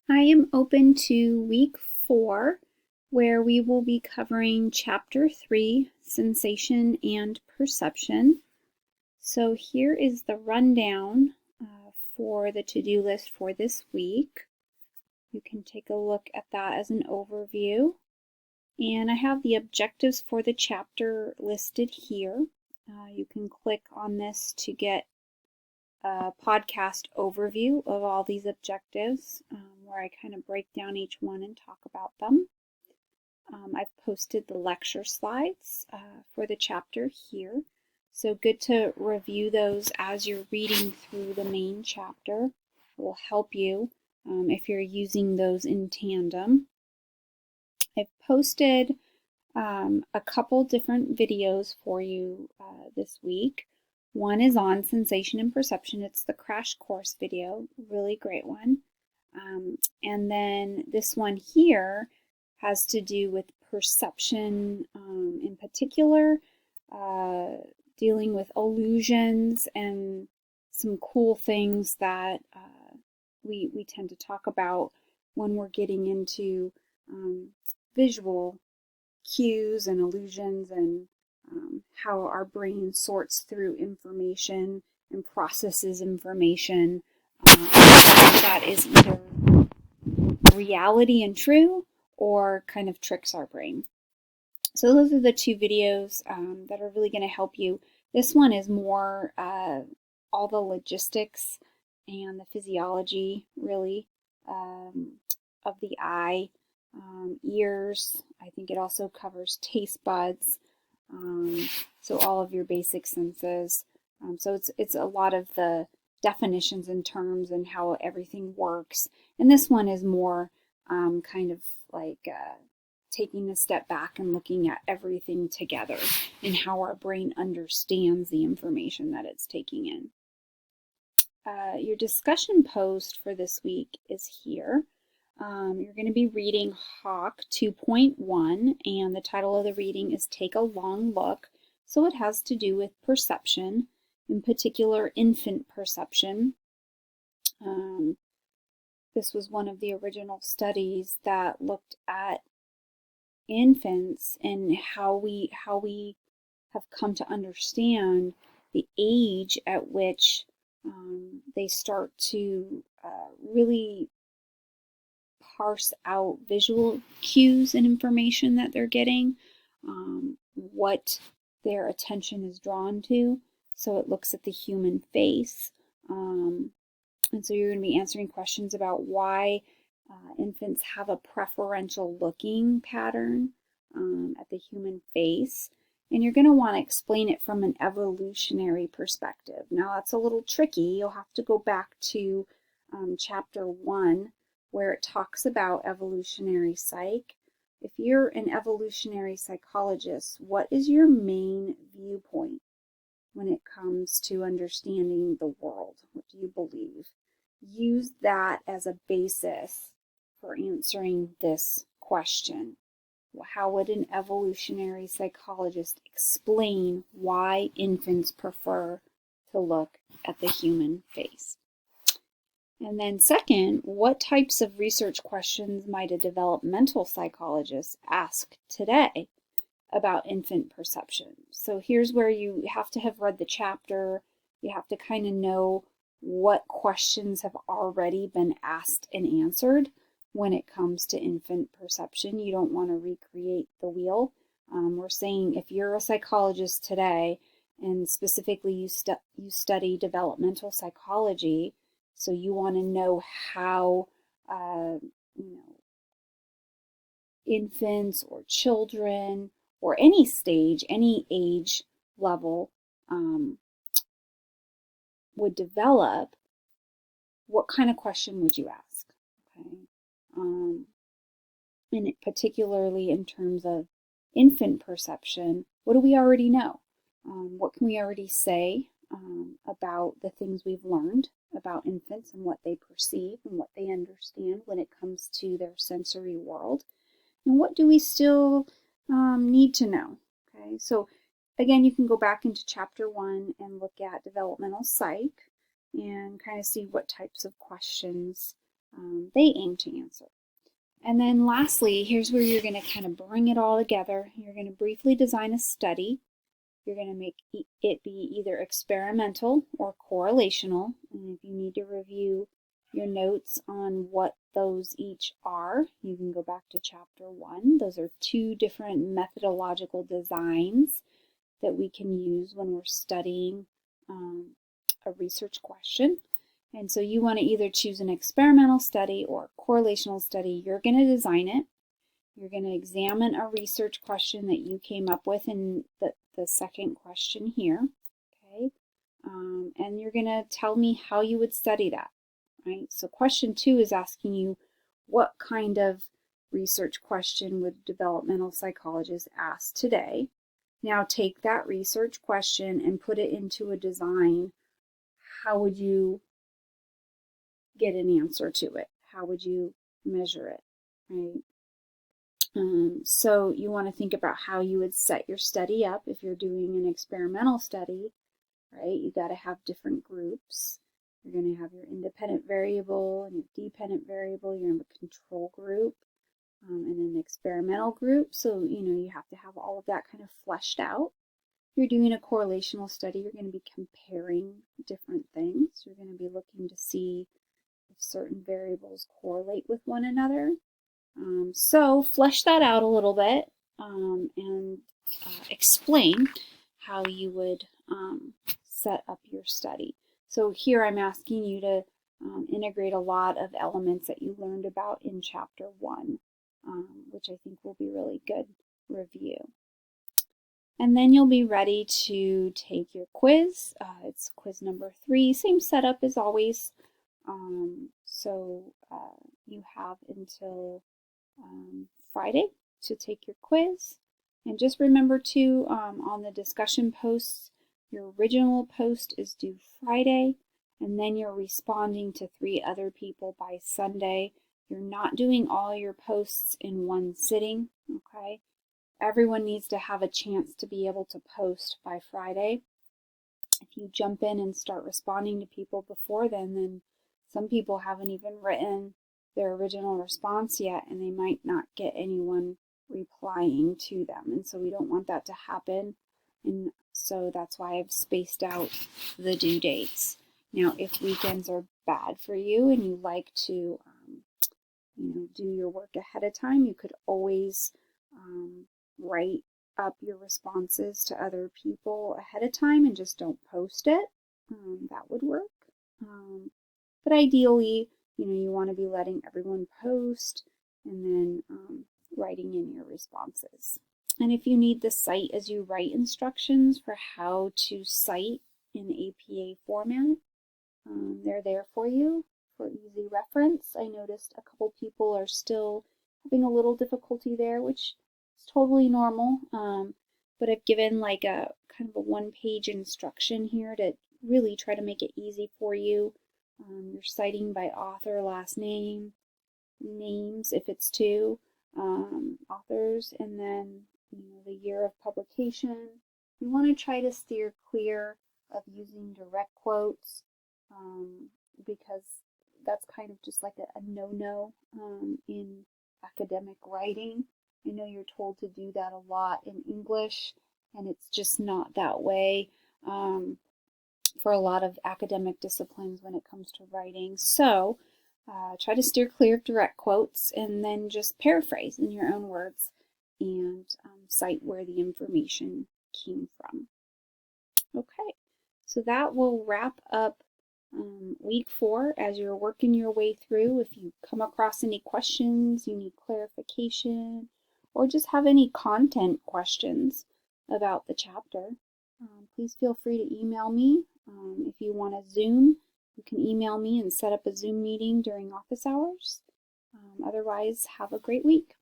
I am open to week 4, where we will be covering chapter 3, Sensation and Perception. So here is the rundown for the to-do list for this week. You can take a look at that as an overview. And I have the objectives for the chapter listed here. You can click on this to get a podcast overview of all these objectives where I kind of break down each one and talk about them. I've posted the lecture slides for the chapter here. So good to review those as you're reading through the main chapter. It will help you if you're using those in tandem. I've posted a couple different videos for you this week. One is on sensation and perception. It's the crash course video, really great one. And then this one here has to do with perception in particular, dealing with illusions and some cool things that we tend to talk about when we're getting into visual cues and illusions and how our brain sorts through information and processes information that is either reality and true or kind of tricks our brain. So those are the two videos that are really going to help you. This one is more all the logistics and the physiology, really, of the eye, ears. I think it also covers taste buds, so all of your basic senses. So it's a lot of the definitions and terms and how everything works. And this one is more kind of like taking a step back and looking at everything together and how our brain understands the information that it's taking in. Your discussion post for this week is here. You're going to be reading Hawk 2.1, and the title of the reading is Take a Long Look. So it has to do with perception, in particular infant perception. This was one of the original studies that looked at infants and how we have come to understand the age at which they start to really parse out visual cues and information that they're getting, what their attention is drawn to. So it looks at the human face. And so you're going to be answering questions about why infants have a preferential looking pattern at the human face. And you're going to want to explain it from an evolutionary perspective. Now that's a little tricky. You'll have to go back to chapter 1 where it talks about evolutionary psych. If you're an evolutionary psychologist, what is your main viewpoint when it comes to understanding the world? What do you believe? Use that as a basis for answering this question. How would an evolutionary psychologist explain why infants prefer to look at the human face? And then second, what types of research questions might a developmental psychologist ask today about infant perception? So here's where you have to have read the chapter. You have to kind of know what questions have already been asked and answered when it comes to infant perception. You don't want to recreate the wheel. We're saying if you're a psychologist today, and specifically you study developmental psychology, so you want to know how infants or children or any stage, any age level would develop, what kind of question would you ask? Okay. And particularly in terms of infant perception, what do we already know? What can we already say about the things we've learned about infants and what they perceive and what they understand when it comes to their sensory world? And what do we still need to know? Okay, so again, you can go back into chapter 1 and look at developmental psych and kind of see what types of questions they aim to answer. And then lastly, here's where you're going to kind of bring it all together. You're going to briefly design a study. You're going to make it be either experimental or correlational. And if you need to review your notes on what those each are, you can go back to chapter 1. Those are 2 different methodological designs that we can use when we're studying a research question. And so you want to either choose an experimental study or a correlational study. You're going to design it. You're going to examine a research question that you came up with in the second question here. Okay, and you're going to tell me how you would study that. Right. So question 2 is asking you what kind of research question would developmental psychologists ask today. Now take that research question and put it into a design. How would you get an answer to it? How would you measure it? Right. So you want to think about how you would set your study up if you're doing an experimental study, right? You got to have different groups. You're going to have your independent variable and your dependent variable. You're going to have a control group and an experimental group. So, you have to have all of that kind of fleshed out. If you're doing a correlational study, you're going to be comparing different things. You're going to be looking to see if certain variables correlate with one another. So flesh that out a little bit and explain how you would set up your study. So here I'm asking you to integrate a lot of elements that you learned about in chapter 1, which I think will be really good review. And then you'll be ready to take your quiz. It's quiz number 3, same setup as always. So you have until Friday to take your quiz. And just remember to, on the discussion posts, your original post is due Friday, and then you're responding to 3 other people by Sunday. You're not doing all your posts in one sitting, okay? Everyone needs to have a chance to be able to post by Friday. If you jump in and start responding to people before then some people haven't even written their original response yet, and they might not get anyone replying to them. And so we don't want that to happen. And so that's why I've spaced out the due dates. Now, if weekends are bad for you and you like to, do your work ahead of time, you could always write up your responses to other people ahead of time and just don't post it. That would work. But ideally, you want to be letting everyone post and then writing in your responses. And if you need the cite as you write instructions for how to cite in APA format, they're there for you for easy reference. I noticed a couple people are still having a little difficulty there, which is totally normal. But I've given like a kind of a 1-page instruction here to really try to make it easy for you. You're citing by author, last name, names if it's 2 authors, and then the year of publication. You want to try to steer clear of using direct quotes because that's kind of just like a no-no in academic writing. I know you're told to do that a lot in English, and it's just not that way for a lot of academic disciplines when it comes to writing. So try to steer clear of direct quotes and then just paraphrase in your own words and cite where the information came from. Okay, so that will wrap up week 4 as you're working your way through. If you come across any questions, you need clarification, or just have any content questions about the chapter, please feel free to email me. If you want to Zoom, you can email me and set up a Zoom meeting during office hours. Otherwise, have a great week.